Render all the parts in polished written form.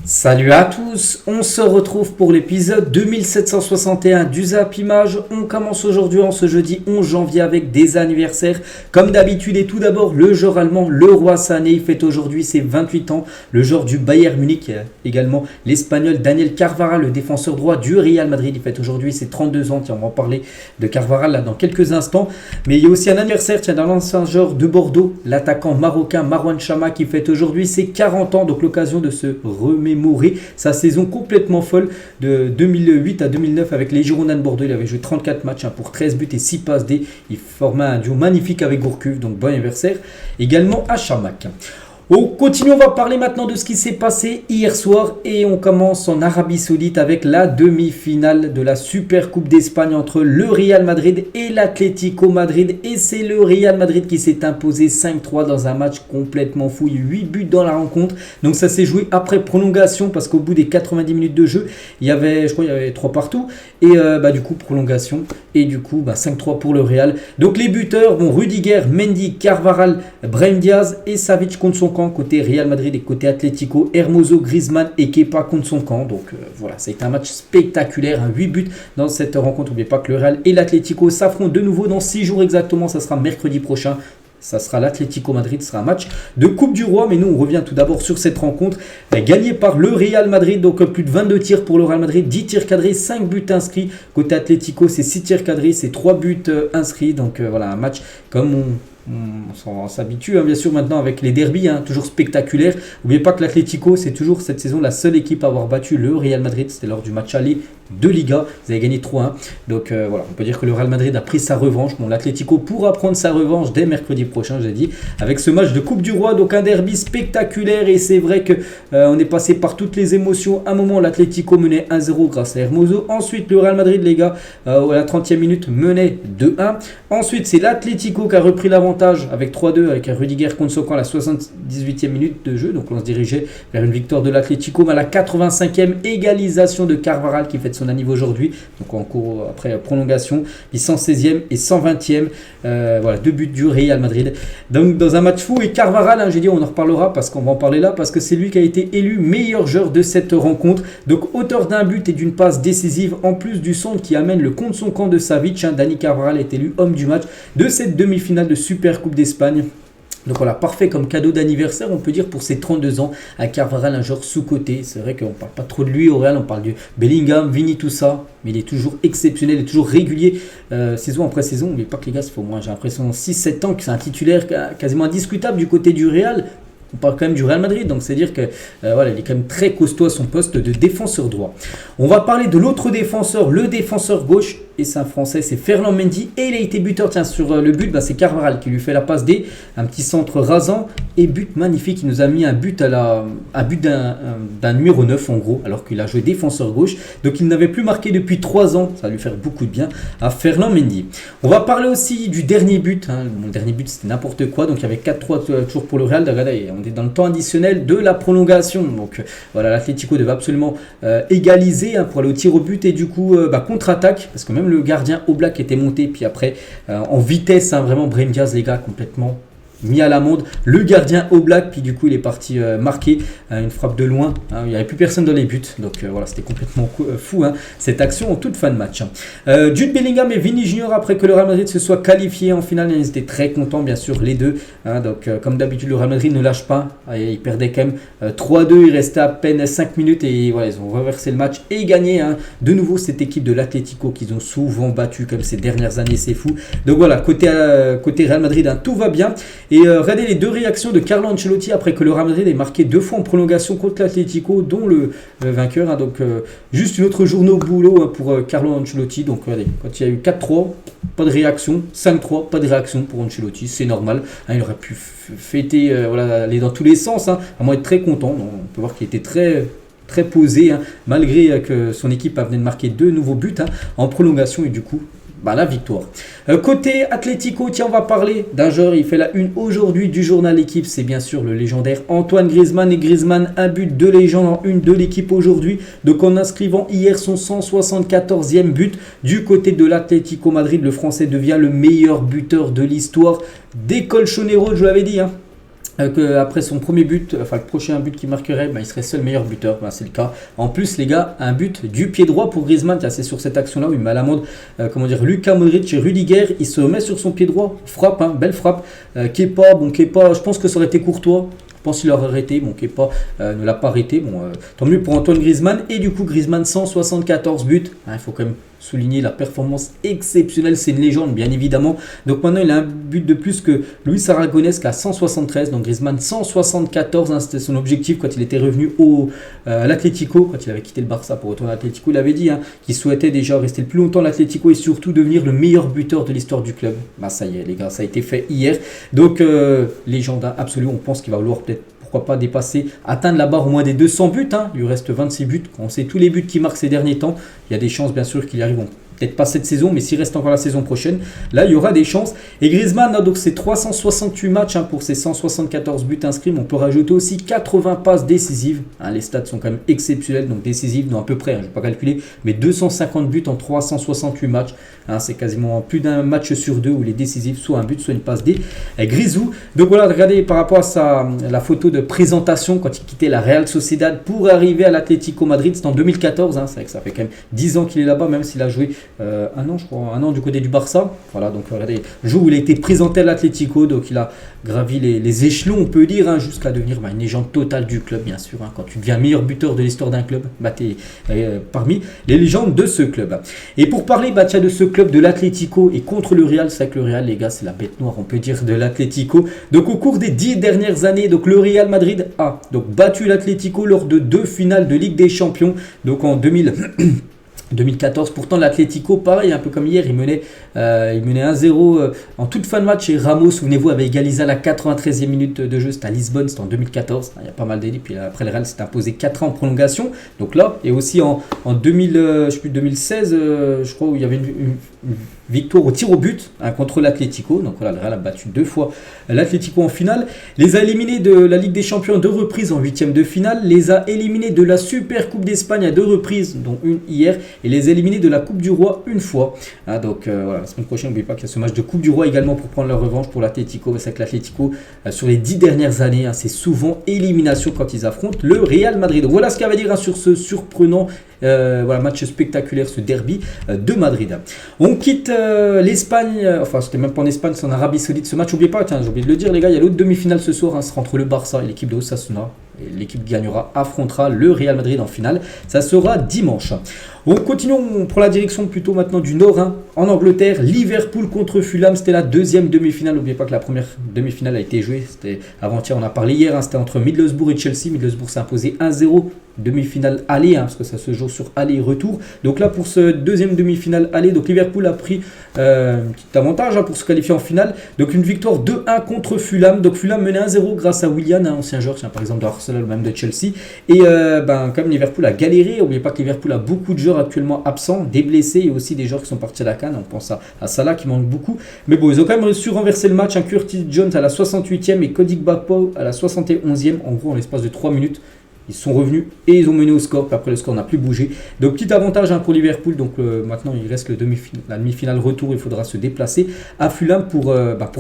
Salut à tous, on se retrouve pour l'épisode 2761 du Zap Image. On commence aujourd'hui en ce jeudi 11 janvier avec des anniversaires. Comme d'habitude et tout d'abord le joueur allemand Leroy Sané, il fête aujourd'hui ses 28 ans. Le joueur du Bayern Munich, également l'espagnol Daniel Carvajal, le défenseur droit du Real Madrid, il fête aujourd'hui ses 32 ans. Tiens, on va en parler de Carvajal là dans quelques instants. Mais il y a aussi un anniversaire d'un ancien joueur de Bordeaux, l'attaquant marocain Marouane Chama qui fête aujourd'hui ses 40 ans. Donc l'occasion de se remémorer sa saison complètement folle de 2008 à 2009 avec les Girondins de Bordeaux. Il avait joué 34 matchs pour 13 buts et 6 passes D. Il formait un duo magnifique avec Gourcuff, donc bon anniversaire également à Chamac. On continue, on va parler maintenant de ce qui s'est passé hier soir et on commence en Arabie Saoudite avec la demi-finale de la Super Coupe d'Espagne entre le Real Madrid et l'Atlético Madrid, et c'est le Real Madrid qui s'est imposé 5-3 dans un match complètement fou. Il y a eu 8 buts dans la rencontre, donc ça s'est joué après prolongation parce qu'au bout des 90 minutes de jeu il y avait 3 partout et du coup prolongation et du coup 5-3 pour le Real. Donc les buteurs vont Rudiger, Mendy, Carvajal, Brahim Diaz et Savic contre son camp côté Real Madrid, et côté Atlético Hermoso, Griezmann et Kepa contre son camp. Donc voilà, ça a été un match spectaculaire, 8 buts dans cette rencontre. N'oubliez pas que le Real et l'Atlético s'affrontent de nouveau dans 6 jours exactement, ça sera mercredi prochain. Ça sera l'Atlético Madrid, ce sera un match de Coupe du Roi. Mais nous, on revient tout d'abord sur cette rencontre gagnée par le Real Madrid. Donc plus de 22 tirs pour le Real Madrid, 10 tirs cadrés, 5 buts inscrits. Côté Atlético, c'est 6 tirs cadrés, c'est 3 buts inscrits. Donc voilà, un match comme on s'habitue bien sûr maintenant avec les derbies, toujours spectaculaires. N'oubliez pas que l'Atlético, c'est toujours cette saison la seule équipe à avoir battu le Real Madrid. C'était lors du match aller de Liga, vous avez gagné 3-1. Donc voilà, on peut dire que le Real Madrid a pris sa revanche. Bon, l'Atlético pourra prendre sa revanche dès mercredi prochain, j'ai dit, avec ce match de Coupe du Roi. Donc un derby spectaculaire, et c'est vrai que on est passé par toutes les émotions. À un moment, l'Atlético menait 1-0 grâce à Hermoso. Ensuite, le Real Madrid, les gars, à la 30e minute menait 2-1. Ensuite, c'est l'Atlético qui a repris l'avantage avec 3-2 avec un Rudiger contre son camp à la 78e minute de jeu. Donc on se dirigeait vers une victoire de l'Atlético. Mais à la 85e, égalisation de Carvajal qui fête son anniversaire aujourd'hui. Donc en cours après prolongation. Puis 116e et 120e. Voilà, 2 buts du Real Madrid. Donc dans un match fou. Et Carvajal, j'ai dit, on en reparlera parce qu'on va en parler là, parce que c'est lui qui a été élu meilleur joueur de cette rencontre. Donc auteur d'un but et d'une passe décisive, en plus du centre qui amène le contre son camp de Savic. Dani Carvajal est élu homme du match de cette demi-finale de Super Coupe d'Espagne. Donc voilà, parfait comme cadeau d'anniversaire, on peut dire, pour ses 32 ans à Carvajal, un joueur sous-coté. C'est vrai qu'on ne parle pas trop de lui au Real, on parle de Bellingham, Vini, tout ça, mais il est toujours exceptionnel, il est toujours régulier saison après saison. N'oubliez pas que les gars, c'est au moins, j'ai l'impression, 6-7 ans que c'est un titulaire quasiment indiscutable du côté du Real. On parle quand même du Real Madrid, donc c'est-à-dire que voilà, il est quand même très costaud à son poste de défenseur droit. On va parler de l'autre défenseur, le défenseur gauche, et c'est un Français, c'est Ferland Mendy, et il a été buteur. Tiens, sur le but, c'est Carvajal qui lui fait la passe D, un petit centre rasant, et but magnifique. Il nous a mis un but d'un numéro 9 en gros, alors qu'il a joué défenseur gauche, donc il n'avait plus marqué depuis 3 ans. Ça va lui faire beaucoup de bien à Ferland Mendy. On va parler aussi du dernier but, mon dernier but c'était n'importe quoi, donc il y avait 4-3 toujours pour le Real. Regardez, on est dans le temps additionnel de la prolongation, donc voilà, l'Atlético devait absolument égaliser pour aller au tir au but, et du coup contre-attaque, parce que même le gardien Oblak était monté, puis après en vitesse, vraiment Brahim Diaz, les gars, complètement mis à l'amende le gardien Oblak, puis du coup il est parti marquer une frappe de loin, il n'y avait plus personne dans les buts, donc voilà, c'était complètement fou cette action en toute fin de match. Jude Bellingham et Vini Junior, après que le Real Madrid se soit qualifié en finale, ils étaient très contents bien sûr les deux, donc comme d'habitude le Real Madrid ne lâche pas, il perdait quand même 3-2, il restait à peine 5 minutes et voilà, ils ont reversé le match et gagné de nouveau cette équipe de l'Atlético qu'ils ont souvent battu comme ces dernières années, c'est fou. Donc voilà, côté Real Madrid, tout va bien. Et regardez les deux réactions de Carlo Ancelotti après que le Real Madrid ait marqué 2 fois en prolongation contre l'Atlético, dont le vainqueur. Donc juste une autre journée au boulot pour Carlo Ancelotti. Donc regardez, quand il y a eu 4-3, pas de réaction, 5-3, pas de réaction pour Ancelotti, c'est normal. Il aurait pu fêter, aller dans tous les sens, vraiment être très content. Donc, on peut voir qu'il était très posé, malgré que son équipe venait de marquer 2 nouveaux buts en prolongation, et du coup la victoire. Côté Atlético, tiens, on va parler d'un joueur, il fait la une aujourd'hui du journal L'équipe, c'est bien sûr le légendaire Antoine Griezmann. Et Griezmann, un but de légende en une de l'équipe aujourd'hui, donc en inscrivant hier son 174e but du côté de l'Atlético Madrid, le Français devient le meilleur buteur de l'histoire des Colchoneros, je vous l'avais dit, Après son premier but, enfin le prochain but qu'il marquerait, il serait seul meilleur buteur. C'est le cas. En plus, les gars, un but du pied droit pour Griezmann. Tiens, c'est sur cette action-là où il met à l'amende, Luka Modric et Rudiger. Il se met sur son pied droit, frappe, belle frappe. Kepa, je pense que ça aurait été Courtois. Je pense qu'il aurait arrêté. Kepa ne l'a pas arrêté. Tant mieux pour Antoine Griezmann. Et du coup, Griezmann, 174 buts. Il faut quand même souligner la performance exceptionnelle. C'est une légende, bien évidemment. Donc maintenant, il a un but de plus que Luis Aragonés qui a 173. Donc Griezmann, 174. C'était son objectif quand il était revenu à l'Atlético. Quand il avait quitté le Barça pour retourner à l'Atlético, il avait dit qu'il souhaitait déjà rester le plus longtemps à l'Atlético et surtout devenir le meilleur buteur de l'histoire du club. Ça y est, les gars, ça a été fait hier. Donc, légende absolue. On pense qu'il va vouloir peut-être, pourquoi pas, atteindre la barre au moins des 200 buts. Il lui reste 26 buts. Quand on sait tous les buts qu'il marque ces derniers temps, il y a des chances bien sûr qu'il y arrive. Peut-être pas cette saison, mais s'il reste encore la saison prochaine, là il y aura des chances. Et Griezmann, donc c'est 368 matchs pour ses 174 buts inscrits. On peut rajouter aussi 80 passes décisives. Les stats sont quand même exceptionnels, donc décisives, à peu près, je ne vais pas calculer, mais 250 buts en 368 matchs. C'est quasiment plus d'un match sur deux où les décisifs, soit un but, soit une passe D. Grisou. Donc voilà, regardez par rapport à la photo de présentation quand il quittait la Real Sociedad pour arriver à l'Atlético Madrid, c'est en 2014. C'est vrai que ça fait quand même 10 ans qu'il est là-bas, même s'il a joué un an du côté du Barça. Voilà, donc regardez, le jour où il a été présenté à l'Atlético, donc il a gravi les échelons, on peut dire, jusqu'à devenir une légende totale du club, bien sûr. Quand tu deviens meilleur buteur de l'histoire d'un club, tu es parmi les légendes de ce club. Et pour parler de ce club de l'Atlético et contre le Real, c'est que le Real, les gars, c'est la bête noire, on peut dire, de l'Atlético. Donc au cours des 10 dernières années, donc le Real Madrid a battu l'Atlético lors de 2 finales de Ligue des Champions. Donc en 2014, pourtant l'Atlético, pareil, un peu comme hier, il menait 1-0 en toute fin de match et Ramos, souvenez-vous, avait égalisé à la 93e minute de jeu, c'était à Lisbonne, c'était en 2014, il y a pas mal d'années, puis après le Real s'est imposé 4 ans en prolongation, donc là, et aussi en 2016, je crois, où il y avait une victoire au tir au but contre l'Atlético. Donc voilà, le Real a battu 2 fois l'Atlético en finale, les a éliminés de la Ligue des Champions 2 reprises en 8e de finale, les a éliminés de la Super Coupe d'Espagne à 2 reprises, dont une hier, et les a éliminés de la Coupe du Roi une fois. Donc voilà, la semaine prochaine, n'oubliez pas qu'il y a ce match de Coupe du Roi également pour prendre leur revanche pour l'Atlético. C'est que l'Atlético, sur les 10 dernières années, c'est souvent élimination quand ils affrontent le Real Madrid. Donc voilà ce qu'il y avait à dire sur ce surprenant match spectaculaire, ce derby de Madrid. On quitte l'Espagne, c'était même pas en Espagne, c'est en Arabie Saoudite ce match. N'oubliez pas, j'ai oublié de le dire les gars, il y a l'autre demi-finale ce soir, ce sera entre le Barça et l'équipe de Osasuna. Et l'équipe qui affrontera le Real Madrid en finale. Ça sera dimanche. On continue, on prend la direction plutôt maintenant du Nord. En Angleterre, Liverpool contre Fulham, c'était la 2e demi-finale. N'oubliez pas que la première demi-finale a été jouée, c'était avant-hier, on a parlé hier, c'était entre Middlesbrough et Chelsea. Middlesbrough s'est imposé 1-0. Demi-finale aller, parce que ça se joue sur aller et retour. Donc là, pour ce 2e demi-finale aller, donc Liverpool a pris un petit avantage pour se qualifier en finale. Donc une victoire 2-1 contre Fulham. Donc Fulham menait 1-0 grâce à Willian, ancien joueur, par exemple de Arsenal ou même de Chelsea. Et comme Liverpool a galéré, n'oubliez pas que Liverpool a beaucoup de joueurs actuellement absents, des blessés et aussi des joueurs qui sont partis à la CAN. On pense à Salah qui manque beaucoup. Mais bon, ils ont quand même su renverser le match. Curtis Jones à la 68e et Cody Gakpo à la 71e. En gros, en l'espace de 3 minutes. Ils sont revenus et ils ont mené au score. Puis après, le score n'a plus bougé. Donc, petit avantage pour Liverpool. Donc, maintenant, il reste la demi-finale retour. Il faudra se déplacer à Fulham pour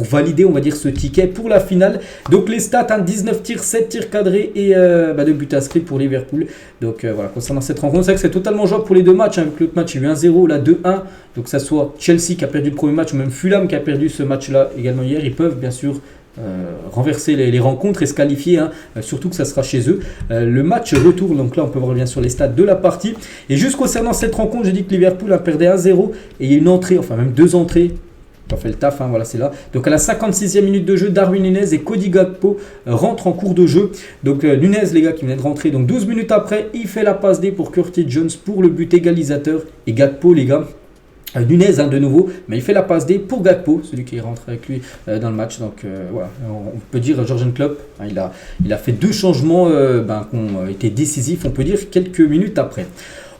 valider, on va dire, ce ticket pour la finale. Donc, les stats 19 tirs, 7 tirs cadrés et 2 buts inscrits pour Liverpool. Donc, voilà, concernant cette rencontre, c'est vrai que c'est totalement jouable pour les deux matchs. Avec l'autre match, il y a eu 1-0, là 2-1. Donc, que ça soit Chelsea qui a perdu le premier match ou même Fulham qui a perdu ce match-là également hier. Ils peuvent, bien sûr, renverser les rencontres et se qualifier, surtout que ça sera chez eux. Le match retour, donc là on peut voir bien sur les stats de la partie. Et juste concernant cette rencontre, j'ai dit que Liverpool a perdu 1-0 et il y a une entrée, enfin même 2 entrées. On fait le taf, voilà, c'est là. Donc à la 56e minute de jeu, Darwin Nunez et Cody Gakpo rentrent en cours de jeu. Donc Nunez, les gars, qui venait de rentrer. Donc 12 minutes après, il fait la passe D pour Curtis Jones pour le but égalisateur. Et Gakpo, les gars, Nunez de nouveau, mais il fait la passe D pour Gakpo, celui qui rentre avec lui dans le match. Donc voilà, on peut dire Jürgen Klopp, il a fait 2 changements qui ont été décisifs, on peut dire, quelques minutes après.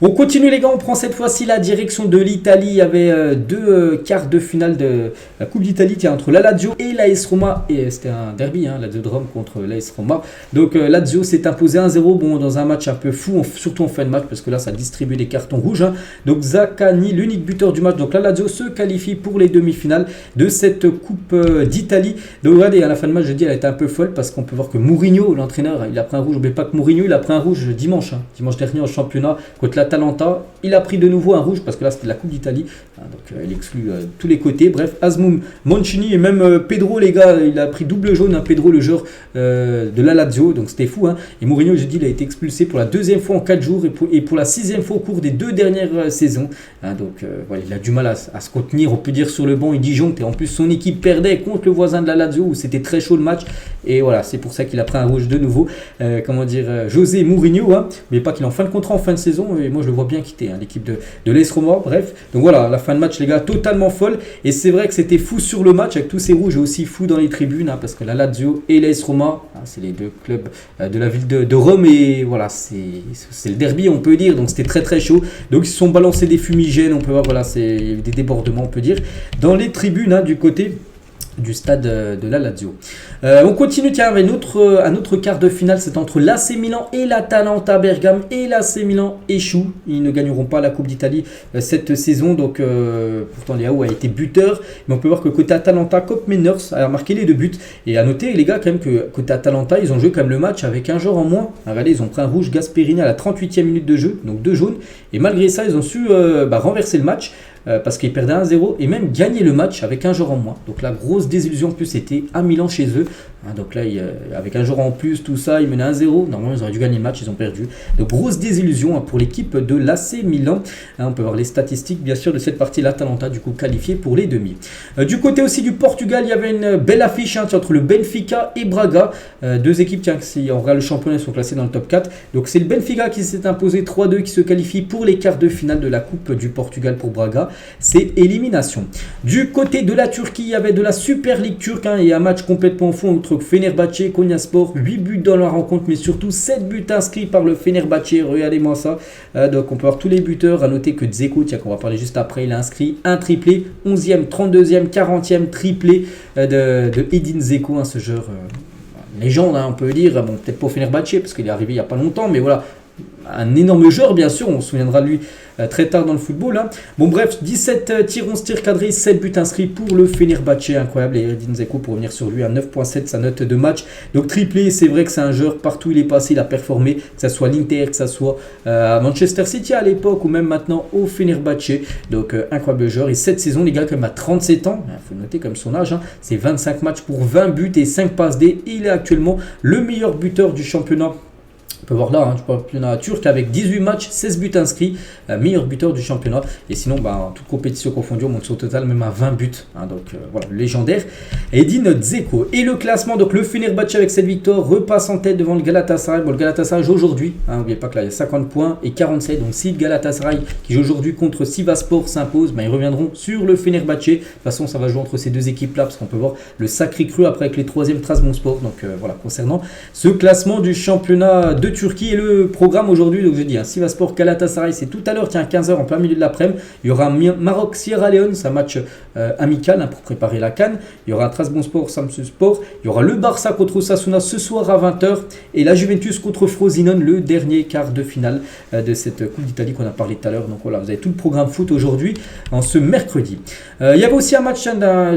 On continue les gars, on prend cette fois-ci la direction de l'Italie. Il y avait deux quarts de finale de la Coupe d'Italie entre la Lazio et l'AS Roma. Et c'était un derby, Lazio de Rome contre l'AS Roma. Donc Lazio s'est imposé 1-0 bon, dans un match un peu fou, surtout en fin de match parce que là ça distribue des cartons rouges. Donc Zaccagni, l'unique buteur du match. Donc la Lazio se qualifie pour les demi-finales de cette Coupe d'Italie. Donc regardez, à la fin de match, je dis, elle a été un peu folle parce qu'on peut voir que Mourinho, l'entraîneur, il a pris un rouge. N'oubliez pas que Mourinho, il a pris un rouge dimanche dernier en championnat contre l'Atalanta. Il a pris de nouveau un rouge parce que là c'était la Coupe d'Italie. Donc il exclut tous les côtés. Bref, Asmoum, Mancini et même Pedro, les gars, il a pris double jaune. Pedro, le joueur de la Lazio. Donc c'était fou. Et Mourinho, je dis, il a été expulsé pour la deuxième fois en 4 jours et pour la 6e fois au cours des 2 dernières saisons. Donc voilà, il a du mal à se contenir, on peut dire, sur le banc. Il disjoncte et en plus son équipe perdait contre le voisin de la Lazio où c'était très chaud le match. Et voilà, c'est pour ça qu'il a pris un rouge de nouveau. José Mourinho, mais pas qu'il est en fin de contrat en fin de saison. Et moi je le vois bien quitter l'équipe de l'AS Roma. Bref, donc voilà, la fin de match les gars, totalement folle. Et c'est vrai que c'était fou sur le match avec tous ces rouges et aussi fou dans les tribunes parce que la Lazio et l'AS Roma, c'est les deux clubs de la ville de Rome. Et voilà, c'est le derby on peut dire. Donc c'était très très chaud. Donc ils se sont balancés des fumigènes, on peut voir, voilà, il y a eu des débordements on peut dire dans les tribunes du côté du stade de la Lazio. On continue, tiens, avec un autre quart de finale, c'est entre l'AC Milan et l'Atalanta Bergame, et l'AC Milan échoue. Ils ne gagneront pas la Coupe d'Italie cette saison, donc pourtant Leao a été buteur, mais on peut voir que côté Atalanta, Kopp Meiners a marqué les 2 buts. Et à noter les gars quand même que côté Atalanta, ils ont joué quand même le match avec un joueur en moins. Regardez, ils ont pris un rouge Gasperini à la 38e minute de jeu, donc 2 jaunes, et malgré ça ils ont su renverser le match. Parce qu'ils perdaient 1-0 et même gagner le match avec un joueur en moins. Donc la grosse désillusion en plus c'était à Milan chez eux. Donc là avec un joueur en plus, tout ça, ils menaient 1-0. Normalement ils auraient dû gagner le match, ils ont perdu. Donc grosse désillusion pour l'équipe de l'AC Milan. On peut voir les statistiques bien sûr de cette partie, l'Atalanta du coup qualifié pour les demi. Du côté aussi du Portugal, il y avait une belle affiche entre le Benfica et Braga. 2 équipes si on regarde le championnat, sont classées dans le top 4. Donc c'est le Benfica qui s'est imposé 3-2, qui se qualifie pour les quarts de finale de la Coupe du Portugal pour Braga. C'est élimination. Du côté de la Turquie, il y avait de la Super League turque et un match complètement fou entre Fenerbahçe et Konyaspor. 8 buts dans la rencontre, mais surtout 7 buts inscrits par le Fenerbahçe. Regardez-moi ça. Donc on peut voir tous les buteurs. À noter que Dzeko, tiens, qu'on va parler juste après, il a inscrit un triplé. 11e, 32e, 40e triplé de Edin Dzeko, ce joueur légende, on peut dire. Bon, peut-être pas au Fenerbahçe parce qu'il est arrivé il n'y a pas longtemps, mais voilà. Un énorme joueur bien sûr, on se souviendra de lui très tard dans le football. Bon bref, 17 tirs, 11 tirs cadrés, 7 buts inscrits pour le Fenerbahçe, incroyable. Et Edin Dzeko, pour revenir sur lui, à 9.7 sa note de match. Donc triplé, c'est vrai que c'est un joueur, partout où il est passé, il a performé, que ce soit à l'Inter, que ce soit à Manchester City à l'époque ou même maintenant au Fenerbahçe. Donc incroyable joueur. Et cette saison les gars, comme à 37 ans, il faut noter comme son âge, c'est 25 matchs pour 20 buts et 5 passes D. Il est actuellement le meilleur buteur du championnat. On peut voir là, championnat turc avec 18 matchs, 16 buts inscrits, meilleur buteur du championnat. Et sinon, toute compétition confondue, on monte au total même à 20 buts. Donc voilà, légendaire. Edin Dzeko. Et le classement, donc le Fenerbahçe avec cette victoire repasse en tête devant le Galatasaray. Bon, le Galatasaray joue aujourd'hui. N'oubliez pas que là, il y a 50 points et 47. Donc si le Galatasaray qui joue aujourd'hui contre Sivasspor s'impose, ils reviendront sur le Fenerbahçe. De toute façon, ça va jouer entre ces deux équipes-là parce qu'on peut voir le sacré cru après avec les 3e Trabzonspor. Donc voilà, concernant ce classement du championnat de Turquie et le programme aujourd'hui, donc je dis Sivasspor Galatasaray, c'est tout à l'heure, 15h en plein milieu de l'après-midi. Il y aura Maroc Sierra Leone, c'est un match amical pour préparer la CAN. Il y aura Trabzonspor Samsunspor, il y aura le Barça contre Osasuna ce soir à 20h et la Juventus contre Frosinone, le dernier quart de finale de cette Coupe d'Italie qu'on a parlé tout à l'heure. Donc voilà, vous avez tout le programme foot aujourd'hui en ce mercredi. Il y avait aussi un match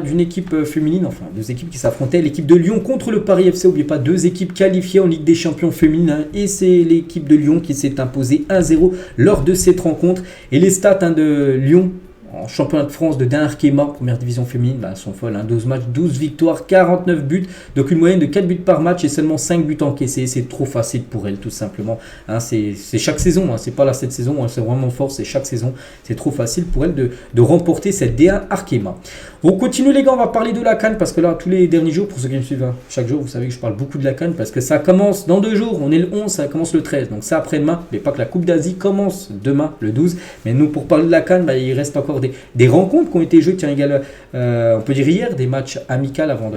d'une équipe féminine, enfin 2 équipes qui s'affrontaient, l'équipe de Lyon contre le Paris FC. N'oubliez pas, 2 équipes qualifiées en Ligue des Champions féminine et c'est l'équipe de Lyon qui s'est imposée 1-0 lors de cette rencontre. Et les stats de Lyon en championnat de France de Arkema, première division féminine, elles sont folles. 12 matchs, 12 victoires, 49 buts. Donc une moyenne de 4 buts par match et seulement 5 buts encaissés. C'est trop facile pour elles tout simplement. C'est chaque saison, c'est pas là cette saison, c'est vraiment fort, c'est chaque saison. C'est trop facile pour elles de remporter cette D1 Arkema. On continue les gars, on va parler de la CAN parce que là tous les derniers jours, pour ceux qui me suivent chaque jour, vous savez que je parle beaucoup de la CAN parce que ça commence dans 2 jours, on est le 11, ça commence le 13, donc c'est après-demain, mais pas que la Coupe d'Asie commence demain le 12, mais nous pour parler de la CAN, il reste encore des rencontres qui ont été jouées, tiens, on peut dire hier, des matchs amicaux avant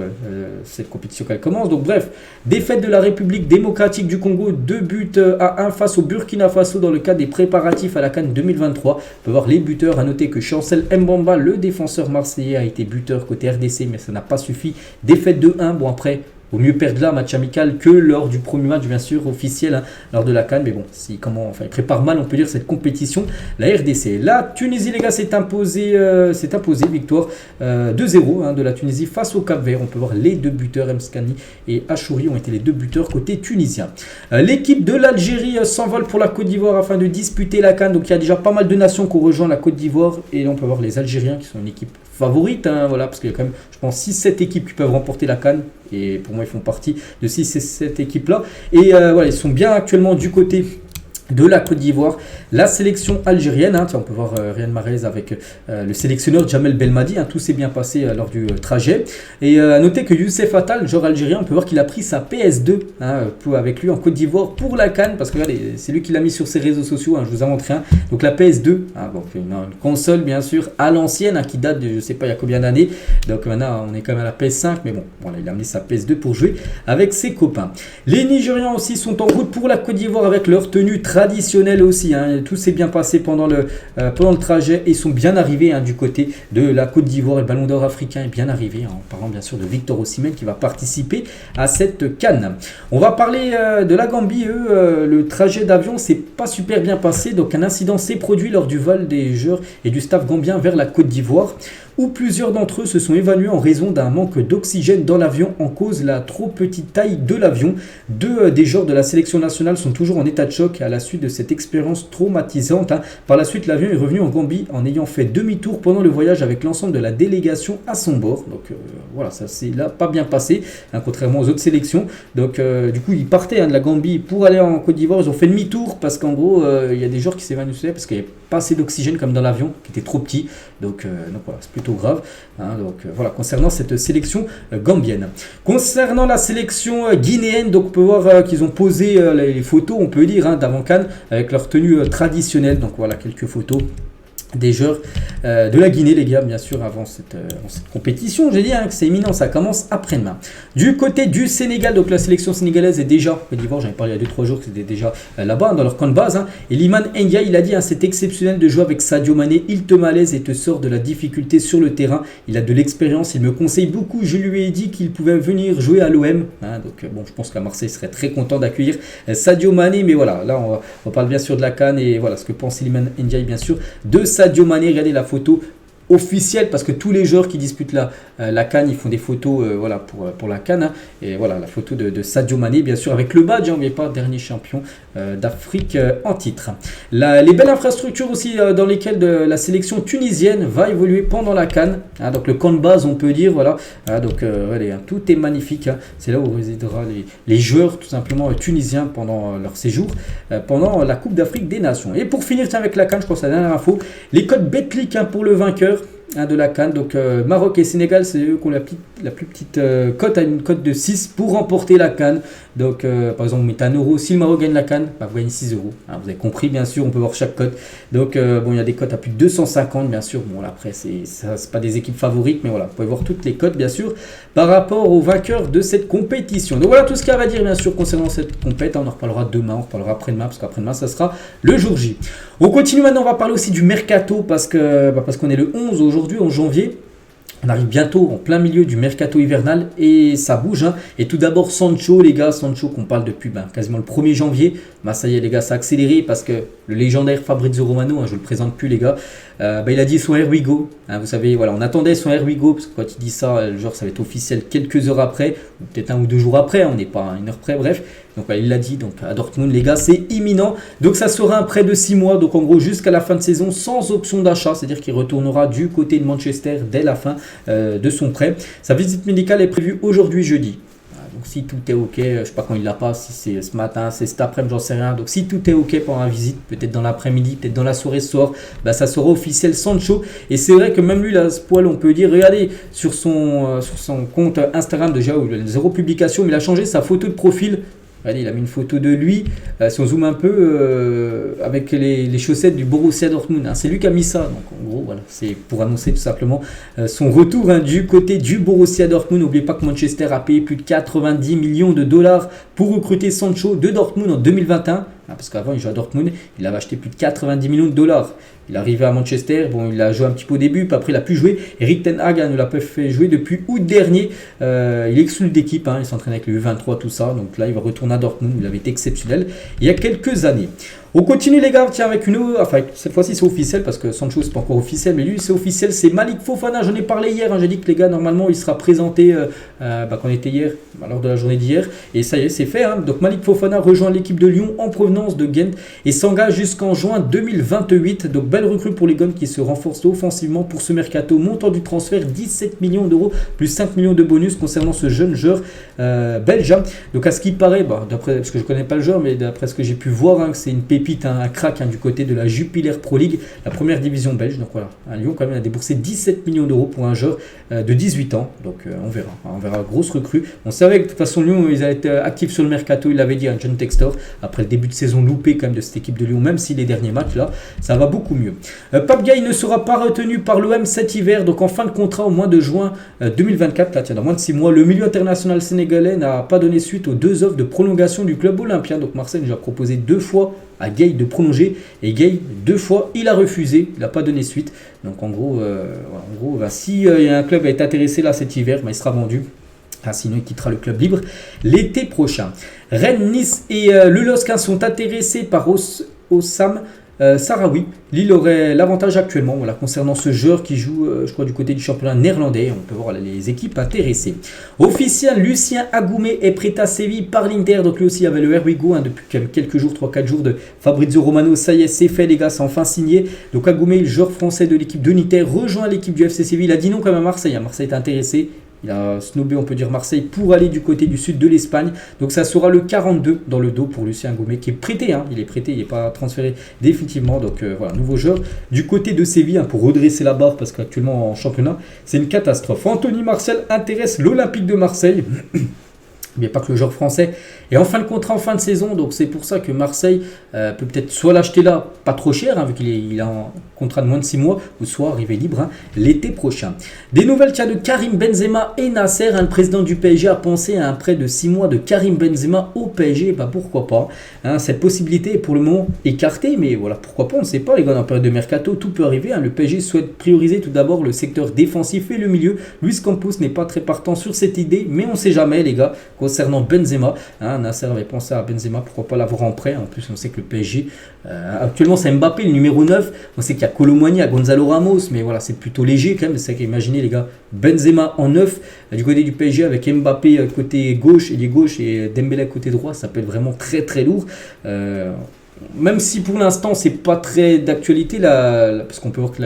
cette compétition qu'elle commence. Donc bref, défaite de la République démocratique du Congo, 2 buts à 1 face au Burkina Faso dans le cadre des préparatifs à la CAN 2023. On peut voir les buteurs, à noter que Chancel Mbamba, le défenseur marseillais, a été buteur côté RDC, mais ça n'a pas suffi. Défaite de 1, bon après... Vaut mieux perdre là, match amical, que lors du premier match, bien sûr, officiel, lors de la CAN. Mais bon, il prépare mal, on peut dire, cette compétition. La RDC. La Tunisie, les gars, s'est imposée, victoire 2-0 de la Tunisie face au Cap-Vert. On peut voir les 2 buteurs, Mskani et Achouri, ont été les 2 buteurs côté tunisien. L'équipe de l'Algérie s'envole pour la Côte d'Ivoire afin de disputer la CAN. Donc il y a déjà pas mal de nations qui ont rejoint la Côte d'Ivoire. Et là, on peut voir les Algériens qui sont une équipe favorite, parce qu'il y a quand même, je pense, 6-7 équipes qui peuvent remporter la CAN. Et pour moi, ils font partie de 6 et 7 équipes-là. Et ils sont bien actuellement du côté de la Côte d'Ivoire. La sélection algérienne, on peut voir Riyad Mahrez avec le sélectionneur Jamel Belmadi, tout s'est bien passé lors du trajet. Et à noter que Youssef Attal, le joueur algérien, on peut voir qu'il a pris sa PS2 avec lui en Côte d'Ivoire pour la CAN, parce que regardez, c'est lui qui l'a mis sur ses réseaux sociaux, je vous en montre un. Donc la PS2, une console bien sûr à l'ancienne, qui date de je sais pas il y a combien d'années. Donc maintenant on est quand même à la PS5, mais bon, voilà, il a amené sa PS2 pour jouer avec ses copains. Les Nigérians aussi sont en route pour la Côte d'Ivoire avec leur tenue traditionnelle aussi. Tout s'est bien passé pendant le trajet et sont bien arrivés du côté de la Côte d'Ivoire. Le Ballon d'Or africain est bien arrivé, en parlant bien sûr de Victor Osimhen qui va participer à cette CAN. On va parler de la Gambie. Le trajet d'avion s'est pas super bien passé, donc un incident s'est produit lors du vol des joueurs et du staff gambien vers la Côte d'Ivoire, où plusieurs d'entre eux se sont évanouis en raison d'un manque d'oxygène dans l'avion, en cause la trop petite taille de l'avion. 2 des joueurs de la sélection nationale sont toujours en état de choc à la suite de cette expérience traumatisante. Par la suite, l'avion est revenu en Gambie en ayant fait demi-tour pendant le voyage avec l'ensemble de la délégation à son bord. Donc voilà, ça s'est là pas bien passé, contrairement aux autres sélections. Donc du coup, ils partaient de la Gambie pour aller en Côte d'Ivoire. Ils ont fait demi-tour parce qu'en gros, il y a des joueurs qui s'évanouissaient parce qu'il n'y avait pas assez d'oxygène comme dans l'avion, qui était trop petit. Donc voilà, c'est plutôt grave. Voilà, concernant cette sélection gambienne. Concernant la sélection guinéenne, donc on peut voir qu'ils ont posé les photos, on peut dire, d'avant CAN avec leur tenue traditionnelle. Donc voilà, quelques photos des joueurs de la Guinée, les gars, bien sûr, avant cette compétition. J'ai dit que c'est imminent, ça commence après-demain. Du côté du Sénégal, donc la sélection sénégalaise est déjà, Côte d'Ivoire, j'avais parlé il y a 2-3 jours que c'était déjà là-bas, dans leur camp de base. Et Liman Ndiaye, il a dit, c'est exceptionnel de jouer avec Sadio Mané, il te malaise et te sort de la difficulté sur le terrain. Il a de l'expérience, il me conseille beaucoup. Je lui ai dit qu'il pouvait venir jouer à l'OM. Donc bon, je pense qu'à Marseille serait très content d'accueillir Sadio Mané. Mais voilà, là, on parle bien sûr de la CAN et voilà ce que pense Liman Ndiaye, bien sûr, de Sadio Mané. Regardez la photo officielle, parce que tous les joueurs qui disputent la CAN, ils font des photos pour la CAN. Et voilà la photo de Sadio Mané, bien sûr, avec le badge, n'oubliez pas, dernier champion d'Afrique en titre. Les belles infrastructures aussi dans lesquelles la sélection tunisienne va évoluer pendant la CAN. Donc le camp de base, on peut dire, voilà. Donc tout est magnifique. C'est là où résidera les joueurs, tout simplement, tunisiens pendant leur séjour, pendant la Coupe d'Afrique des Nations. Et pour finir avec la CAN, je pense à la dernière info, les codes Betclic pour le vainqueur de la CAN. Donc Maroc et Sénégal, c'est eux qui ont la plus petite cote, à une cote de 6 pour remporter la CAN. Donc par exemple, vous mettez 1 euro, si le Maroc gagne la CAN, vous gagnez 6 euros. Vous avez compris, bien sûr, on peut voir chaque cote. Donc il y a des cotes à plus de 250, bien sûr. Bon, là, après, c'est pas des équipes favorites, mais voilà, vous pouvez voir toutes les cotes, bien sûr, par rapport aux vainqueurs de cette compétition. Donc voilà tout ce qu'il y a à dire, bien sûr, concernant cette compétition. On en reparlera demain, on reparlera après-demain, parce qu'après-demain, ça sera le jour J. On continue maintenant, on va parler aussi du mercato, parce qu'on est le 11 aujourd'hui, en janvier. On arrive bientôt en plein milieu du mercato hivernal et ça bouge. Et tout d'abord Sancho, les gars, Sancho qu'on parle depuis quasiment le 1er janvier. Ça y est, les gars, ça a accéléré parce que le légendaire Fabrizio Romano, je ne le présente plus, les gars, il a dit son Here we go. Vous savez, voilà, on attendait son Here we go parce que quand il dit ça, le genre ça va être officiel quelques heures après, ou peut-être 1 ou 2 jours après, on n'est pas à 1 heure près, bref. Donc il l'a dit, donc à Dortmund, les gars, c'est imminent. Donc ça sera un prêt de 6 mois, donc en gros jusqu'à la fin de saison sans option d'achat, c'est-à-dire qu'il retournera du côté de Manchester dès la fin de son prêt. Sa visite médicale est prévue aujourd'hui jeudi. Donc si tout est ok, je ne sais pas quand il l'a pas, si c'est ce matin, c'est cet après-midi, j'en sais rien. Donc si tout est ok pendant la visite, peut-être dans l'après-midi, peut-être dans la soirée ce soir, ça sera officiel Sancho. Et c'est vrai que même lui, là, ce poil, on peut dire, regardez sur son compte Instagram déjà, où il a 0 publication, mais il a changé sa photo de profil. Regardez, il a mis une photo de lui, si on zoome un peu, avec les chaussettes du Borussia Dortmund. Hein. C'est lui qui a mis ça. Donc en gros, voilà, c'est pour annoncer tout simplement son retour du côté du Borussia Dortmund. N'oubliez pas que Manchester a payé plus de 90 millions de dollars pour recruter Sancho de Dortmund en 2021. Parce qu'avant il jouait à Dortmund, il avait acheté plus de 90 millions de dollars. Il est arrivé à Manchester, bon, il a joué un petit peu au début, puis après il n'a plus joué. Eric Ten Hag ne l'a pas fait jouer depuis août dernier. Il est exclu d'équipe, il s'entraîne avec le U23, tout ça. Donc là, il va retourner à Dortmund. Il avait été exceptionnel il y a quelques années. On continue les gars, tiens, avec une autre, enfin cette fois-ci c'est officiel parce que Sancho c'est pas encore officiel, mais lui c'est officiel, c'est Malik Fofana. J'en ai parlé hier, j'ai dit que les gars normalement il sera présenté quand on était hier, lors de la journée d'hier, et ça y est c'est fait. Donc Malik Fofana rejoint l'équipe de Lyon en provenance de Ghent et s'engage jusqu'en juin 2028. Donc belle recrue pour les Guns qui se renforcent offensivement pour ce mercato. Montant du transfert 17 millions d'euros plus 5 millions de bonus concernant ce jeune joueur belge. Donc à ce qui paraît, d'après, parce que je connais pas le joueur, mais d'après ce que j'ai pu voir, c'est une pépite, un crack du côté de la Jupiler Pro League, la première division belge. Donc voilà, Lyon quand même a déboursé 17 millions d'euros pour un joueur de 18 ans. Donc on verra, grosse recrue. On savait que de toute façon Lyon ils allaient être actifs sur le mercato, il l'avait dit, John Textor, après le début de saison loupé quand même de cette équipe de Lyon, même si les derniers matchs là, ça va beaucoup mieux. Pape Gaye ne sera pas retenu par l'OM cet hiver, donc en fin de contrat au mois de juin 2024, là, tiens, dans moins de 6 mois, le milieu international sénégalais n'a pas donné suite aux 2 offres de prolongation du club olympien. Donc Marseille nous a proposé 2 fois à Gaye de prolonger et Gaye 2 fois il a refusé, il n'a pas donné suite. Donc en gros, si y a un club à être intéressé là cet hiver, il sera vendu. Sinon il quittera le club libre l'été prochain. Rennes, Nice et le LOSC sont intéressés par Oussam Sahraoui. Lille aurait l'avantage actuellement concernant ce joueur qui joue je crois du côté du championnat néerlandais. On peut voir les équipes intéressées. Officiel, Lucien Agoumé est prêt à Séville par l'Inter. Donc lui aussi il y avait le Herwigo depuis quelques jours, 3-4 jours de Fabrizio Romano. Ça y est, c'est fait les gars, c'est enfin signé. Donc Agoumé, le joueur français de l'équipe de l'Inter, rejoint l'équipe du FC Séville. Il a dit non quand même à Marseille. Marseille est intéressé. Il a snobé, on peut dire, Marseille pour aller du côté du sud de l'Espagne. Donc ça sera le 42 dans le dos pour Lucien Agoumé qui est prêté. Il est prêté, il n'est pas transféré définitivement. Donc voilà, nouveau joueur du côté de Séville pour redresser la barre parce qu'actuellement en championnat, c'est une catastrophe. Anthony Martial intéresse l'Olympique de Marseille. Il n'y a pas que le joueur français est en fin de contrat, en fin de saison. Donc c'est pour ça que Marseille peut peut-être soit l'acheter là, pas trop cher, vu qu'il a un contrat de moins de 6 mois, ou soit arriver libre l'été prochain. Des nouvelles de Karim Benzema et Nasser. Le président du PSG a pensé à un prêt de 6 mois de Karim Benzema au PSG. Pourquoi pas. Cette possibilité est pour le moment écartée, mais voilà, pourquoi pas, on ne sait pas les gars, dans la période de mercato, tout peut arriver. Le PSG souhaite prioriser tout d'abord le secteur défensif et le milieu. Luis Campos n'est pas très partant sur cette idée, mais on ne sait jamais les gars. Concernant Benzema, Nasser avait pensé à Benzema, pourquoi pas l'avoir en prêt. En plus on sait que le PSG actuellement c'est Mbappé le numéro 9, on sait qu'il y a Kolo Muani, il y a Gonzalo Ramos, mais voilà c'est plutôt léger quand même. C'est vrai qu'imaginez les gars, Benzema en 9 du côté du PSG avec Mbappé côté gauche, il est gauche, et Dembélé côté droit, ça peut être vraiment très très lourd. Même si pour l'instant c'est pas très d'actualité parce qu'on peut voir que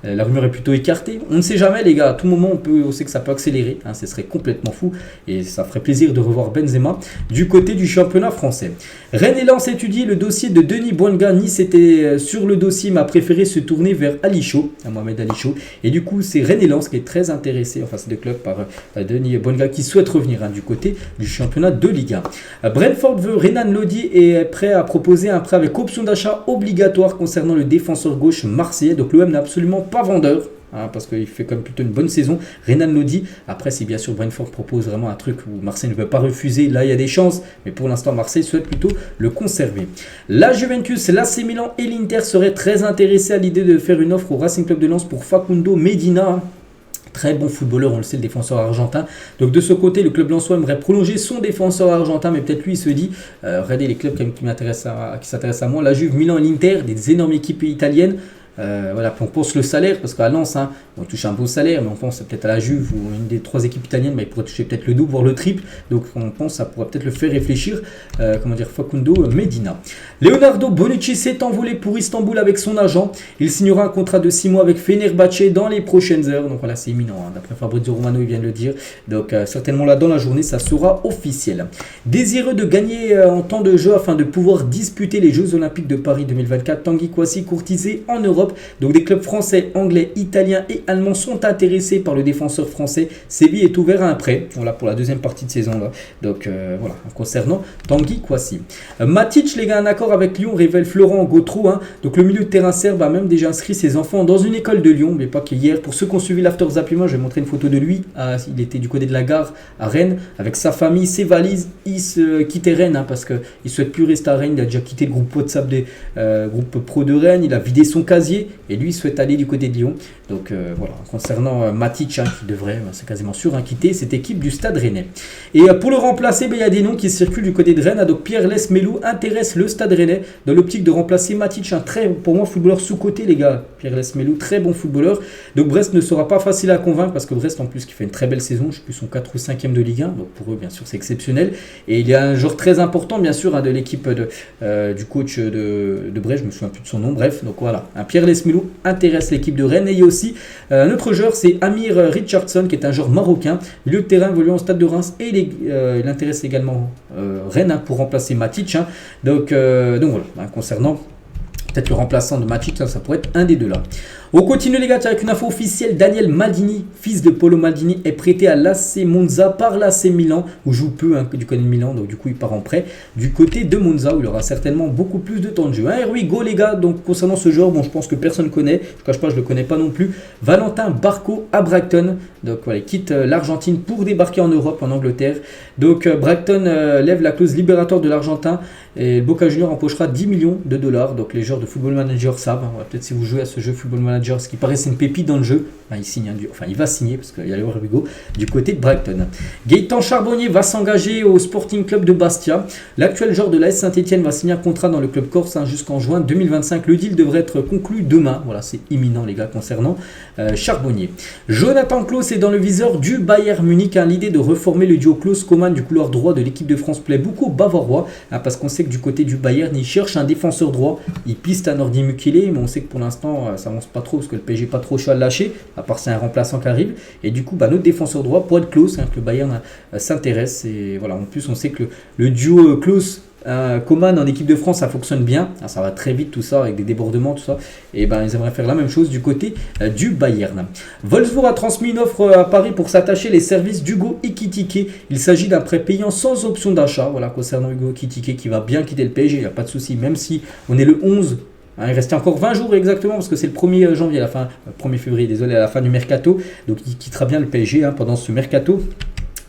la rumeur est plutôt écartée. On ne sait jamais les gars, à tout moment on sait que ça peut accélérer, ce serait complètement fou et ça ferait plaisir de revoir Benzema du côté du championnat français. Rennes et Lens étudie le dossier de Denis Bouanga. Nice était sur le dossier mais a préféré se tourner vers Ali Chaud, Mohamed Ali Chaud, et du coup c'est Rennes et Lens qui est très intéressé, enfin c'est deux clubs par Denis Bouanga qui souhaite revenir du côté du championnat de Ligue 1. Brentford veut Renan Lodi et est prêt à proposer un prêt avec option d'achat obligatoire concernant le défenseur gauche marseillais. Donc l'OM n'a absolument pas vendeur, parce qu'il fait quand même plutôt une bonne saison, Renan Lodi. Après si bien sûr Brentford propose vraiment un truc où Marseille ne peut pas refuser, là il y a des chances, mais pour l'instant Marseille souhaite plutôt le conserver. La Juventus, l'AC Milan et l'Inter seraient très intéressés à l'idée de faire une offre au Racing Club de Lens pour Facundo Medina. Très bon footballeur, on le sait, le défenseur argentin. Donc de ce côté, le club lensois aimerait prolonger son défenseur argentin, mais peut-être lui il se dit, regardez les clubs qui s'intéressent à moi, la Juve, Milan et l'Inter, des énormes équipes italiennes. Voilà, on pense le salaire parce qu'à Lens on touche un beau salaire, mais on pense peut-être à la Juve ou une des 3 équipes italiennes, mais il pourrait toucher peut-être le double voire le triple, donc on pense que ça pourrait peut-être le faire réfléchir. Facundo Medina. Leonardo Bonucci s'est envolé pour Istanbul avec son agent. Il signera un contrat de 6 mois avec Fenerbahçe dans les prochaines heures, donc voilà, c'est imminent, d'après Fabrizio Romano il vient de le dire, donc certainement là dans la journée ça sera officiel. Désireux de gagner en temps de jeu afin de pouvoir disputer les Jeux Olympiques de Paris 2024, Tanguy Kouassi courtisé en Europe. Europe. Donc des clubs français, anglais, italiens et allemands sont intéressés par le défenseur français. Séville est ouvert à un prêt, voilà, pour la deuxième partie de saison là. Donc voilà, concernant Tanguy Kouassi. Matic, les gars, un accord avec Lyon, révèle Florent Gautreau. Donc le milieu de terrain serbe a même déjà inscrit ses enfants dans une école de Lyon. Mais pas qu'hier, pour ceux qui ont suivi l'After Zapping, je vais montrer une photo de lui. Il était du côté de la gare à Rennes avec sa famille, ses valises. Il se quittait Rennes parce qu'il ne souhaite plus rester à Rennes. Il a déjà quitté le groupe WhatsApp des groupes pro de Rennes. Il a vidé son casier et lui il souhaite aller du côté de Lyon. Donc voilà, concernant Matic, qui devrait, c'est quasiment sûr, quitter cette équipe du Stade Rennais. Et pour le remplacer, il y a des noms qui circulent du côté de Rennes. Donc Pierre Lesmelou intéresse le Stade Rennais dans l'optique de remplacer Matic, un très, pour moi, footballeur sous-coté, les gars. Pierre Lesmelou, très bon footballeur. Donc Brest ne sera pas facile à convaincre parce que Brest, en plus, qui fait une très belle saison, je sais plus, son 4 ou 5e de Ligue 1. Donc pour eux, bien sûr, c'est exceptionnel. Et il y a un joueur très important, bien sûr, de l'équipe du coach de Brest, je me souviens plus de son nom. Bref, donc voilà, un Pierre Lesmelou intéresse l'équipe de Rennes. Et il y a aussi un autre joueur, c'est Amir Richardson, qui est un joueur marocain, milieu de terrain évoluant au Stade de Reims, et il intéresse également Rennes pour remplacer Matic. Donc voilà, concernant peut-être le remplaçant de Matic, ça pourrait être un des deux là. On continue les gars avec une info officielle. Daniel Maldini, fils de Paolo Maldini, est prêté à l'AC Monza par l'AC Milan, où joue peu du côté de Milan, donc du coup il part en prêt du côté de Monza où il aura certainement beaucoup plus de temps de jeu. Here we go les gars, donc concernant ce joueur, bon je pense que personne ne connaît, je ne cache pas, je ne le connais pas non plus. Valentin Barco à Brighton, donc voilà, il quitte l'Argentine pour débarquer en Europe, en Angleterre. Donc Brighton lève la clause libératoire de l'Argentin et Boca Juniors empochera 10 millions de dollars. Donc les joueurs de Football Manager savent, voilà, peut-être si vous jouez à ce jeu Football Manager, ce qui paraît c'est une pépite dans le jeu, il va signer parce qu'il y a le Rigo du côté de Brighton. Gaëtan Charbonnier va s'engager au Sporting Club de Bastia. L'actuel joueur de l'AS Saint-Etienne va signer un contrat dans le club corse jusqu'en juin 2025. Le deal devrait être conclu demain. Voilà, c'est imminent les gars concernant Charbonnier. Jonathan Klaus est dans le viseur du Bayern Munich. L'idée de reformer le duo Klaus-Coman du couloir droit de l'équipe de France plaît beaucoup aux Bavarois, parce qu'on sait que du côté du Bayern, ils cherchent un défenseur droit. Ils pistent un Ordi Mukele, mais on sait que pour l'instant, ça avance pas trop parce que le PSG n'est pas trop chaud à le lâcher, à part c'est un remplaçant qui arrive. Et du coup, notre défenseur droit pourrait être Klaus, que le Bayern s'intéresse. Et voilà, en plus, on sait que le duo Klaus Coman en équipe de France, ça fonctionne bien. Ça va très vite tout ça, avec des débordements, tout ça. Et ils aimeraient faire la même chose du côté du Bayern. Wolfsburg a transmis une offre à Paris pour s'attacher les services d'Hugo Ekitike. Il s'agit d'un prêt payant sans option d'achat. Voilà, concernant Hugo Ekitike qui va bien quitter le PSG, il n'y a pas de souci, même si on est le 11. Il restait encore 20 jours exactement parce que c'est le 1er janvier, à la fin, 1er février, désolé, à la fin du mercato. Donc il quittera bien le PSG pendant ce mercato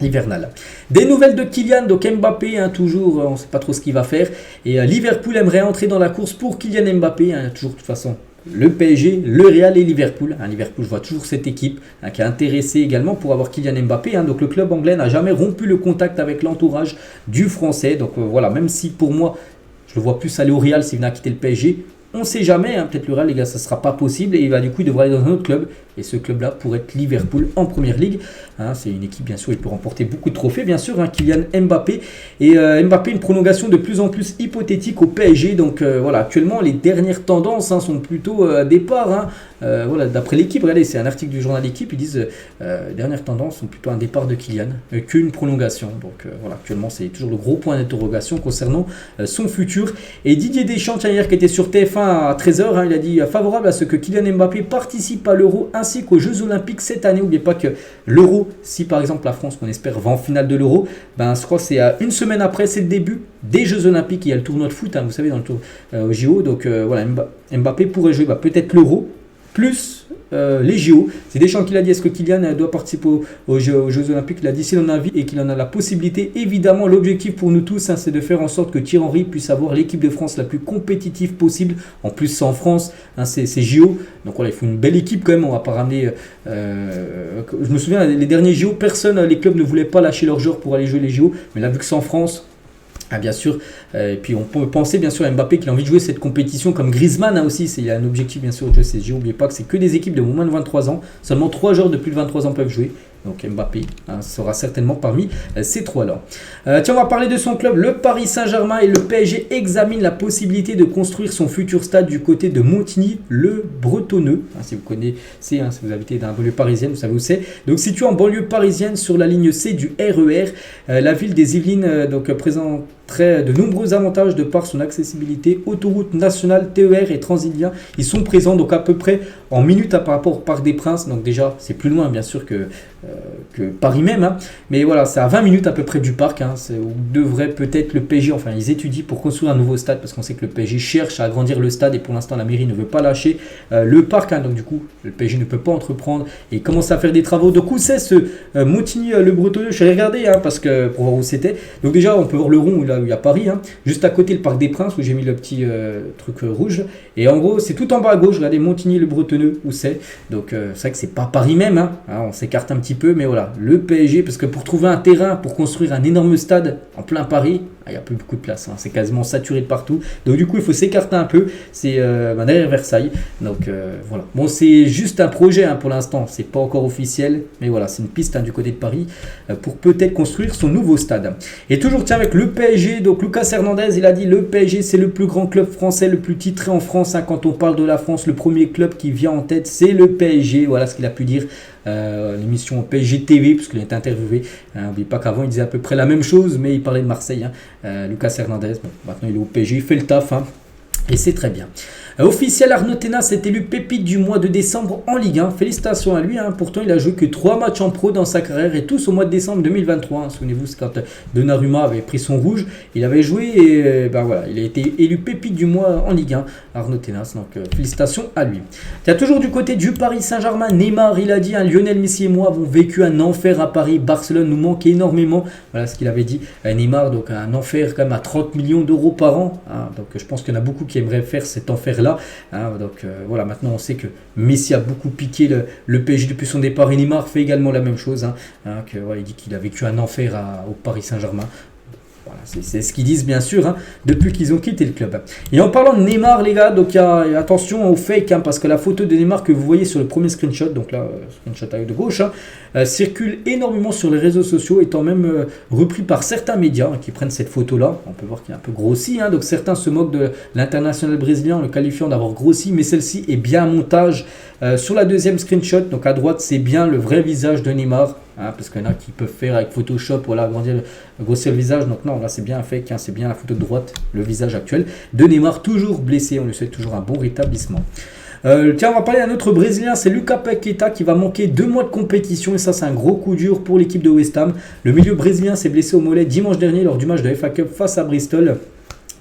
hivernal. Des nouvelles de Kylian, donc Mbappé, toujours, on ne sait pas trop ce qu'il va faire. Et Liverpool aimerait entrer dans la course pour Kylian Mbappé. Toujours de toute façon le PSG, le Real et Liverpool. Liverpool, je vois toujours cette équipe qui est intéressée également pour avoir Kylian Mbappé. Donc le club anglais n'a jamais rompu le contact avec l'entourage du Français. Donc voilà, même si pour moi, je le vois plus aller au Real s'il venait à quitter le PSG. On ne sait jamais, peut-être le Real, les gars, ça ne sera pas possible. Et du coup, il devra aller dans un autre club. Et ce club-là pourrait être Liverpool en Première Ligue. C'est une équipe, bien sûr, il peut remporter beaucoup de trophées, bien sûr. Kylian Mbappé. Et Mbappé, une prolongation de plus en plus hypothétique au PSG. Donc voilà, actuellement, les dernières tendances sont plutôt à départ. Voilà, d'après l'équipe, regardez, c'est un article du journal L'équipe. Ils disent dernières tendances sont plutôt un départ de Kylian qu'une prolongation. Donc voilà, actuellement, c'est toujours le gros point d'interrogation concernant son futur. Et Didier Deschamps, hier, qui était sur TF1 à 13h, il a dit favorable à ce que Kylian Mbappé participe à l'Euro ainsi qu'aux Jeux Olympiques cette année. N'oubliez pas que l'Euro, si par exemple la France, qu'on espère, va en finale de l'Euro, je crois que c'est une semaine après, c'est le début des Jeux Olympiques. Il y a le tournoi de foot, vous savez, dans le tour au JO. Donc voilà, Mbappé pourrait jouer peut-être l'Euro plus les JO. C'est Deschamps qui l'a dit. Est-ce que Kylian doit participer aux Jeux Olympiques? Il a dit s'il en a envie et qu'il en a la possibilité. Évidemment, l'objectif pour nous tous, c'est de faire en sorte que Thierry Henry puisse avoir l'équipe de France la plus compétitive possible. En plus, c'est en France, c'est JO. Donc voilà, il faut une belle équipe quand même. On va pas ramener. Je me souviens, les derniers JO, les clubs ne voulaient pas lâcher leurs joueurs pour aller jouer les JO. Mais là, vu que c'est en France. Bien sûr, et puis on peut penser bien sûr à Mbappé qui a envie de jouer cette compétition comme Griezmann aussi, il a un objectif bien sûr de jouer ces JO. N'oubliez pas que c'est que des équipes de moins de 23 ans, seulement 3 joueurs de plus de 23 ans peuvent jouer. Donc Mbappé sera certainement parmi ces trois-là. Tiens, on va parler de son club, le Paris Saint-Germain, et le PSG examine la possibilité de construire son futur stade du côté de Montigny-le-Bretonneux. Si vous connaissez, si vous habitez dans la banlieue parisienne, vous savez où c'est. Donc situé en banlieue parisienne sur la ligne C du RER, la ville des Yvelines de nombreux avantages de par son accessibilité, autoroute nationale, TER et Transilien. Ils sont présents donc à peu près en minutes par rapport au Parc des Princes. Donc déjà, c'est plus loin bien sûr que Paris même. Hein. Mais voilà, c'est à 20 minutes à peu près du parc. Hein. Où devrait peut-être le PSG, enfin ils étudient pour construire un nouveau stade parce qu'on sait que le PSG cherche à agrandir le stade et pour l'instant la mairie ne veut pas lâcher le parc. Hein. Donc du coup, le PSG ne peut pas entreprendre et commence à faire des travaux. Donc où c'est ce Montigny-le-Bretonneux? Je suis allé regarder parce que, pour voir où c'était. Donc déjà, on peut voir le rond où il y a Paris, hein, juste à côté le Parc des Princes où j'ai mis le petit truc rouge. Et en gros, c'est tout en bas à gauche. Regardez Montigny-le-Bretonneux où c'est. Donc c'est vrai que c'est pas Paris même. Hein, on s'écarte un petit peu, mais voilà, le PSG, parce que pour trouver un terrain pour construire un énorme stade en plein Paris, il n'y a plus beaucoup de place. Hein, c'est quasiment saturé de partout. Donc du coup, il faut s'écarter un peu. C'est derrière Versailles. Donc voilà. Bon, c'est juste un projet pour l'instant. C'est pas encore officiel, mais voilà, c'est une piste du côté de Paris pour peut-être construire son nouveau stade. Et toujours tiens avec le PSG, donc Lucas Hernandez, il a dit le PSG c'est le plus grand club français, le plus titré en France. Quand on parle de la France, le premier club qui vient en tête, c'est le PSG. Voilà ce qu'il a pu dire. L'émission PSG TV, puisqu'il est interviewé. N'oubliez pas qu'avant il disait à peu près la même chose, mais il parlait de Marseille. Lucas Hernandez, bon, maintenant il est au PSG, il fait le taf. Et c'est très bien. Officiel, Arnaud Tenas est élu pépite du mois de décembre en Ligue 1. Félicitations à lui. Pourtant, il a joué que 3 matchs en pro dans sa carrière et tous au mois de décembre 2023. Souvenez-vous, c'est quand Donnarumma avait pris son rouge. Il avait joué et voilà, il a été élu pépite du mois en Ligue 1. Arnaud Tenas, donc félicitations à lui. Il y a toujours du côté du Paris Saint-Germain. Neymar, il a dit Lionel Messi et moi avons vécu un enfer à Paris. Barcelone nous manque énormément. Voilà ce qu'il avait dit. Neymar, donc un enfer quand même à 30 millions d'euros par an. Donc je pense qu'il y en a beaucoup qui aimeraient faire cet enfer-là. Donc voilà, maintenant on sait que Messi a beaucoup piqué le PSG depuis son départ et Neymar fait également la même chose. Il dit qu'il a vécu un enfer au Paris Saint-Germain. Voilà, c'est ce qu'ils disent bien sûr depuis qu'ils ont quitté le club. Et en parlant de Neymar les gars, donc attention aux fake parce que la photo de Neymar que vous voyez sur le premier screenshot, donc là screenshot à de gauche, circule énormément sur les réseaux sociaux, étant même repris par certains médias qui prennent cette photo là. On peut voir qu'il est un peu grossi, donc certains se moquent de l'international brésilien en le qualifiant d'avoir grossi, mais celle-ci est bien un montage. Sur la deuxième screenshot, donc à droite c'est bien le vrai visage de Neymar. Parce qu'il y en a qui peuvent faire avec Photoshop, voilà, grossir le visage. Donc non, là c'est bien un fake, c'est bien la photo de droite, le visage actuel de Neymar, toujours blessé. On lui souhaite toujours un bon rétablissement. Tiens, on va parler d'un autre Brésilien, c'est Lucas Paqueta qui va manquer 2 mois de compétition et ça c'est un gros coup dur pour l'équipe de West Ham. Le milieu brésilien s'est blessé au mollet dimanche dernier lors du match de FA Cup face à Bristol.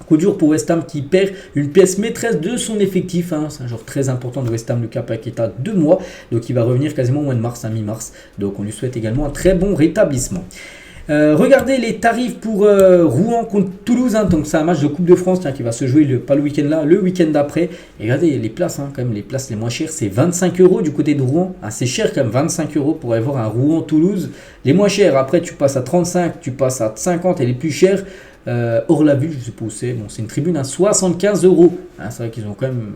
Coup dur pour West Ham qui perd une pièce maîtresse de son effectif. C'est un joueur très important de West Ham, Lucas Paqueta, 2 mois. Donc il va revenir quasiment au mois de mars, mi-mars. Donc on lui souhaite également un très bon rétablissement. Regardez les tarifs pour Rouen contre Toulouse. Donc c'est un match de Coupe de France qui va se jouer pas le week-end là, le week-end d'après. Et regardez les places, quand même les places les moins chères, c'est 25 € du côté de Rouen. C'est cher quand même, 25 € pour aller voir un Rouen-Toulouse. Les moins chers, après tu passes à 35, tu passes à 50 et les plus chers. Hors la vue, je sais pas où c'est. Bon, c'est une tribune à 75 €. C'est vrai qu'ils ont quand même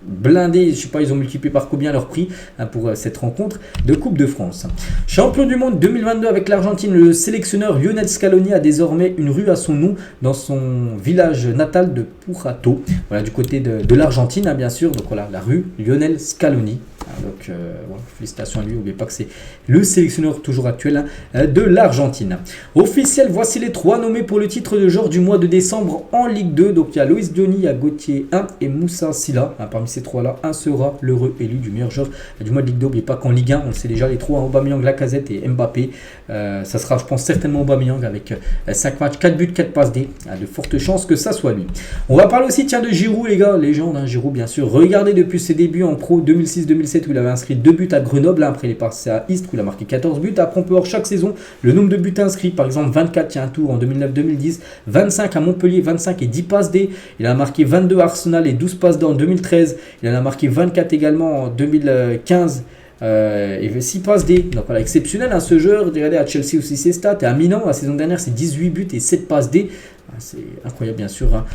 blindé, je sais pas, ils ont multiplié par combien leur prix pour cette rencontre de Coupe de France. Champion du monde 2022 avec l'Argentine, le sélectionneur Lionel Scaloni a désormais une rue à son nom dans son village natal de Purato. Voilà, du côté de l'Argentine, bien sûr. Donc voilà, la rue Lionel Scaloni. Donc voilà, félicitations à lui, n'oubliez pas que c'est le sélectionneur toujours actuel de l'Argentine. Officiel, voici les 3 nommés pour le titre de joueur du mois de décembre en Ligue 2. Donc il y a Loïs Diony, il y a Gauthier 1 et Moussa Sylla. Parmi ces 3-là, un sera l'heureux élu du meilleur joueur du mois de Ligue 2. N'oubliez pas qu'en Ligue 1, on le sait déjà, les 3, Aubameyang, Lacazette et Mbappé. Ça sera, je pense, certainement Aubameyang avec 5 matchs, 4 buts, 4 passes D. De fortes chances que ça soit lui. On va parler aussi de Giroud, les gars, légende, Giroud bien sûr. Regardez depuis ses débuts en pro 2006-2007 où il avait inscrit 2 buts à Grenoble. Après il est passé à Istres où il a marqué 14 buts. Après on peut voir chaque saison le nombre de buts inscrits. Par exemple 24, il y a un tour en 2009-2010, 25 à Montpellier, 25 et 10 passes D. Il a marqué 22 à Arsenal et 12 passes D en 2013. Il en a marqué 24 également en 2015. Et 6 passes D. Donc voilà, exceptionnel ce joueur. Regardez à Chelsea aussi ses stats. Et à Milan, la saison dernière, c'est 18 buts et 7 passes D. C'est incroyable bien sûr.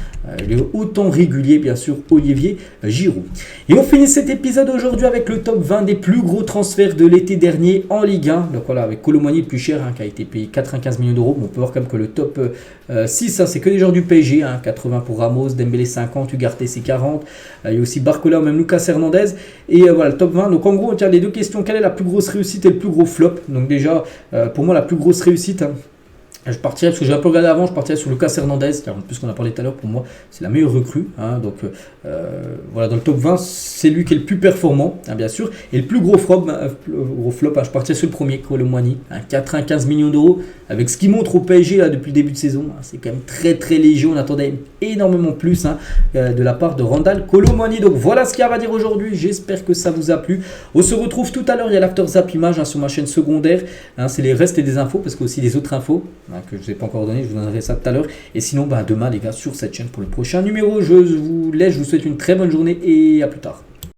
Il est autant régulier bien sûr, Olivier Giroud. Et on finit cet épisode aujourd'hui avec le top 20 des plus gros transferts de l'été dernier en Ligue 1. Donc voilà, avec Kolo Muani le plus cher qui a été payé 95 millions d'euros. Bon, on peut voir quand même que le top 6 c'est que des joueurs du PSG. 80 pour Ramos, Dembélé 50, Ugarte c'est 40. Il y a aussi Barcola ou même Lucas Hernandez. Et voilà le top 20. Donc en gros on tient les 2 questions. Quelle est la plus grosse réussite et le plus gros flop? Donc déjà pour moi la plus grosse réussite Je partirais, parce que j'ai un peu regardé avant, je partirais sur Lucas Hernandez, en plus qu'on a parlé tout à l'heure, pour moi c'est la meilleure recrue, hein, donc voilà, dans le top 20 c'est lui qui est le plus performant, hein, bien sûr, et le plus gros flop, je partirais sur le premier, Kolo Muani, 95 millions d'euros, avec ce qu'il montre au PSG là, depuis le début de saison, hein, c'est quand même très très léger, on attendait énormément plus, hein, de la part de Randal Kolo Muani. Donc voilà ce qu'il y a à dire aujourd'hui, j'espère que ça vous a plu. On se retrouve tout à l'heure, il y a l'After Zap Image, hein, sur ma chaîne secondaire, hein, c'est les restes et des infos, parce qu'il y a aussi des autres infos, hein, que je ne vous ai pas encore donné, je vous donnerai ça tout à l'heure. Et sinon, demain les gars, sur cette chaîne pour le prochain numéro. Je vous laisse, je vous souhaite une très bonne journée et à plus tard.